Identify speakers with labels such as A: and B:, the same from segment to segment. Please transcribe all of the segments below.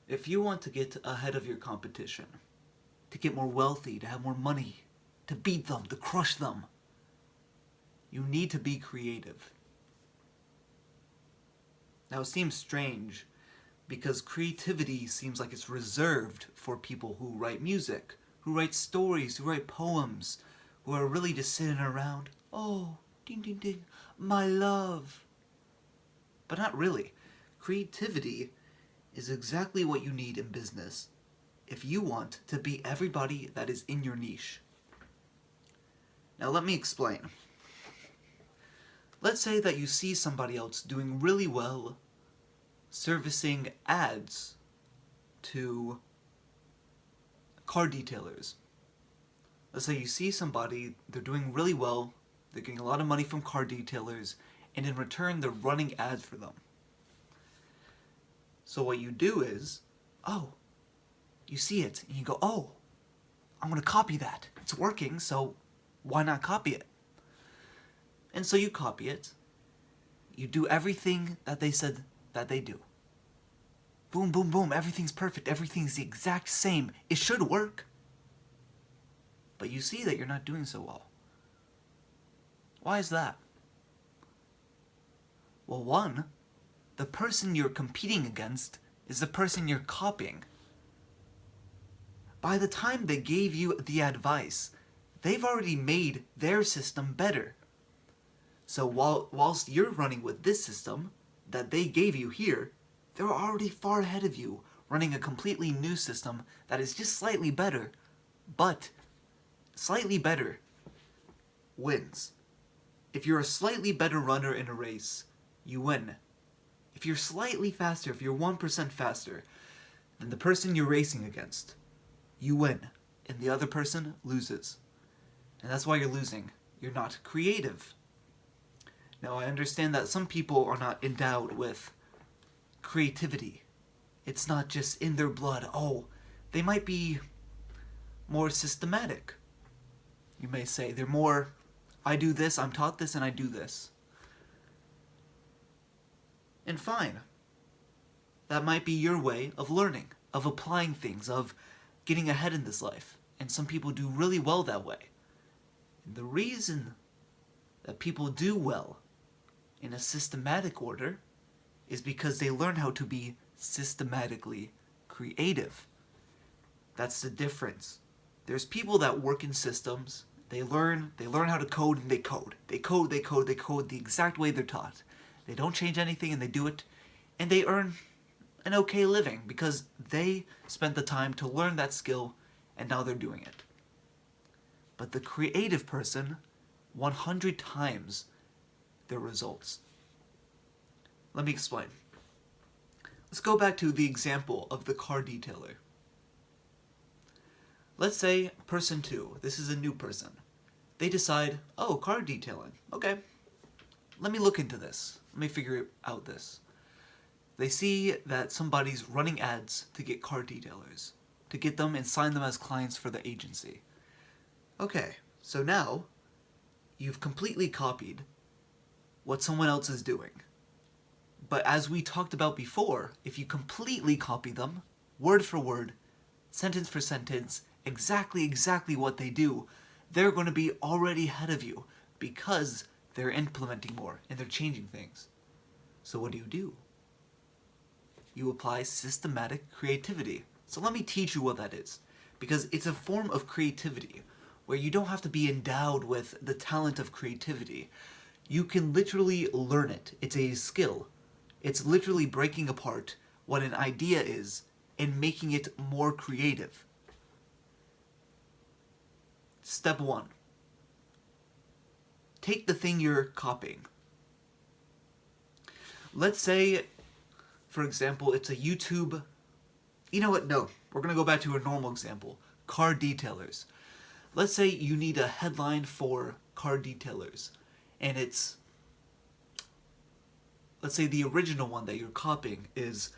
A: If you want to get ahead of your competition, to get more wealthy, to have more money, to beat them, to crush them, you need to be creative. Now it seems strange because creativity seems like it's reserved for people who write music, who write stories, who write poems, who are really just sitting around, oh, ding ding ding, my love. But not really. Creativity is exactly what you need in business if you want to beat everybody that is in your niche. Now let me explain. Let's say that you see somebody else doing really well servicing ads to car detailers. Let's say you see somebody, they're doing really well, they're getting a lot of money from car detailers, and in return they're running ads for them. So what you do is, oh, you see it, and you go, oh, I'm going to copy that. It's working, so why not copy it? And so you copy it. You do everything that they said that they do. Boom, boom, boom, everything's perfect, everything's the exact same. It should work. But you see that you're not doing so well. Why is that? Well, one, the person you're competing against is the person you're copying. By the time they gave you the advice, they've already made their system better. So whilst you're running with this system that they gave you here, they're already far ahead of you, running a completely new system that is just slightly better, but slightly better wins. If you're a slightly better runner in a race, you win. If you're slightly faster, if you're 1% faster than the person you're racing against, you win, and the other person loses. And that's why you're losing. You're not creative. Now, I understand that some people are not endowed with creativity. It's not just in their blood. Oh, they might be more systematic. You may say they're more, I do this, I'm taught this, and I do this. And fine. That might be your way of learning, of applying things, of getting ahead in this life. And some people do really well that way. And the reason that people do well in a systematic order is because they learn how to be systematically creative. That's the difference. There's people that work in systems. They learn how to code, and they code. They code the exact way they're taught. They don't change anything, and they do it, and they earn an okay living because they spent the time to learn that skill, and now they're doing it. But the creative person, 100 times their results. Let me explain. Let's go back to the example of the car detailer. Let's say person 2, this is a new person. They decide, oh, car detailing, okay. Let me look into this. Let me figure out this. They see that somebody's running ads to get car detailers, to get them and sign them as clients for the agency. Okay, so now you've completely copied what someone else is doing. But as we talked about before, if you completely copy them, word for word, sentence for sentence, exactly what they do, they're going to be already ahead of you because they're implementing more and they're changing things. So what do? You apply systematic creativity. So let me teach you what that is, because it's a form of creativity where you don't have to be endowed with the talent of creativity. You can literally learn it. It's a skill. It's literally breaking apart what an idea is and making it more creative. Step 1. Take the thing you're copying. Let's say, for example, it's a YouTube... You know what? No. We're going to go back to a normal example. Car detailers. Let's say you need a headline for car detailers. And it's... Let's say the original one that you're copying is,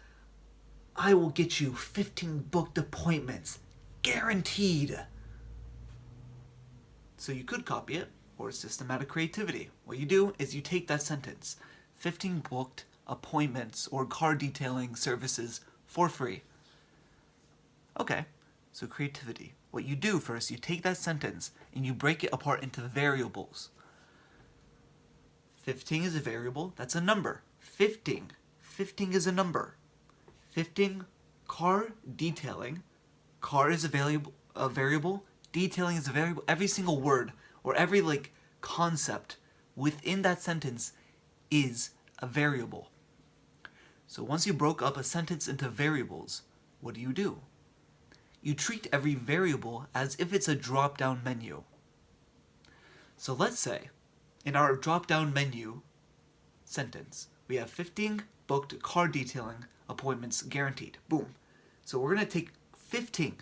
A: I will get you 15 booked appointments. Guaranteed. So you could copy it, or systematic creativity. What you do is you take that sentence, 15 booked appointments or car detailing services for free. Okay, so creativity. What you do first, you take that sentence and you break it apart into variables. 15 is a variable, that's a number. 15 is a number. 15, car detailing. Car is a variable, detailing is a variable. Every single word or every concept within that sentence is a variable. So once you broke up a sentence into variables, what do? You treat every variable as if it's a drop-down menu. So let's say, in our drop-down menu sentence, we have 15 booked car detailing appointments guaranteed. Boom. So we're going to take 15.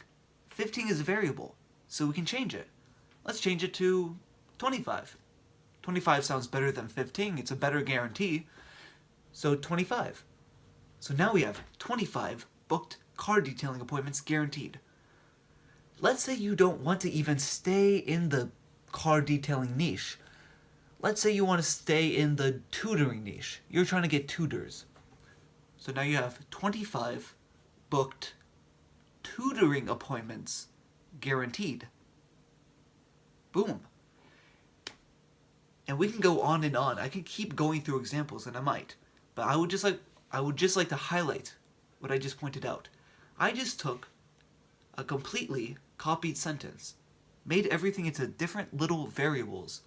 A: 15 is a variable, so we can change it. Let's change it to 25. 25 sounds better than 15. It's a better guarantee. So 25. So now we have 25 booked car detailing appointments guaranteed. Let's say you don't want to even stay in the car detailing niche. Let's say you want to stay in the tutoring niche. You're trying to get tutors. So now you have 25 booked tutoring appointments guaranteed. Boom. And we can go on and on. I can keep going through examples, and I might. But I would just like to highlight what I just pointed out. I just took a completely copied sentence, made everything into different little variables,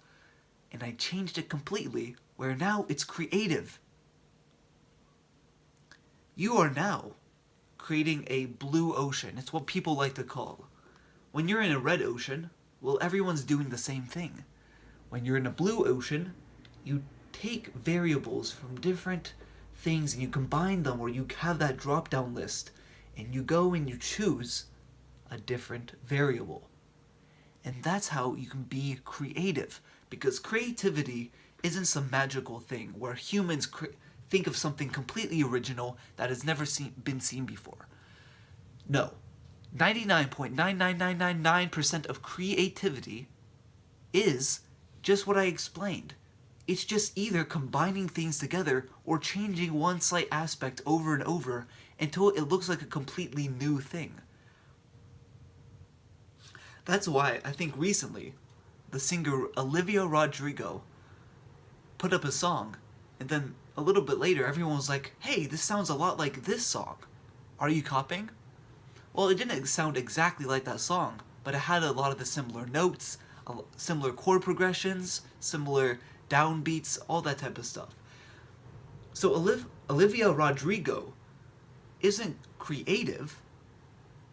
A: and I changed it completely, where now it's creative. You are now creating a blue ocean. It's what people like to call. When you're in a red ocean, well, everyone's doing the same thing. When you're in a blue ocean, you take variables from different things and you combine them, or you have that drop-down list, and you go and you choose a different variable. And that's how you can be creative, because creativity isn't some magical thing where humans think of something completely original that has never been seen before. No. 99.99999% of creativity is just what I explained. It's just either combining things together or changing one slight aspect over and over until it looks like a completely new thing. That's why I think recently the singer Olivia Rodrigo put up a song, and then a little bit later everyone was like, hey, this sounds a lot like this song. Are you copying? Well, it didn't sound exactly like that song, but it had a lot of the similar notes, similar chord progressions, similar downbeats, all that type of stuff. So Olivia Rodrigo isn't creative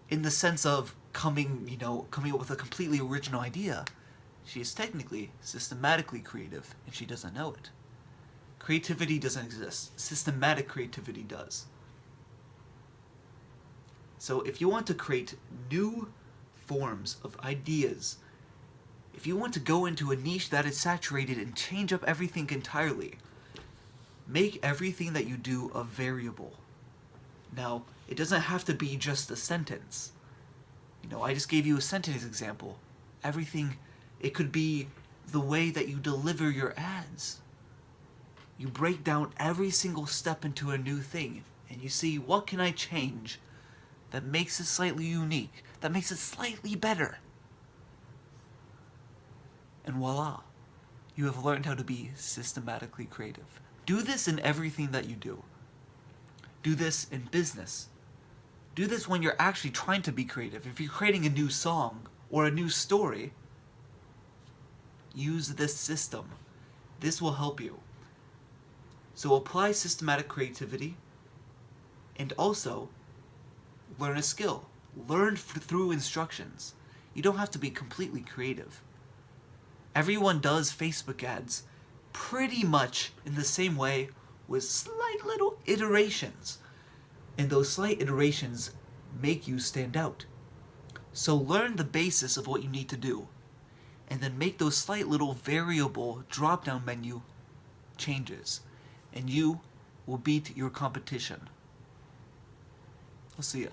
A: in the sense of coming up with a completely original idea. She is technically, systematically creative, and she doesn't know it. Creativity doesn't exist. Systematic creativity does. So if you want to create new forms of ideas, if you want to go into a niche that is saturated and change up everything entirely, make everything that you do a variable. Now, it doesn't have to be just a sentence. I just gave you a sentence example. Everything, it could be the way that you deliver your ads. You break down every single step into a new thing, and you see, what can I change that makes it slightly unique, that makes it slightly better? And voila, you have learned how to be systematically creative. Do this in everything that you do. Do this in business. Do this when you're actually trying to be creative. If you're creating a new song or a new story, use this system. This will help you. So apply systematic creativity, and also learn a skill. Learn through instructions. You don't have to be completely creative. Everyone does Facebook ads pretty much in the same way with slight little iterations. And those slight iterations make you stand out. So learn the basis of what you need to do, and then make those slight little variable drop-down menu changes, and you will beat your competition. I'll see ya.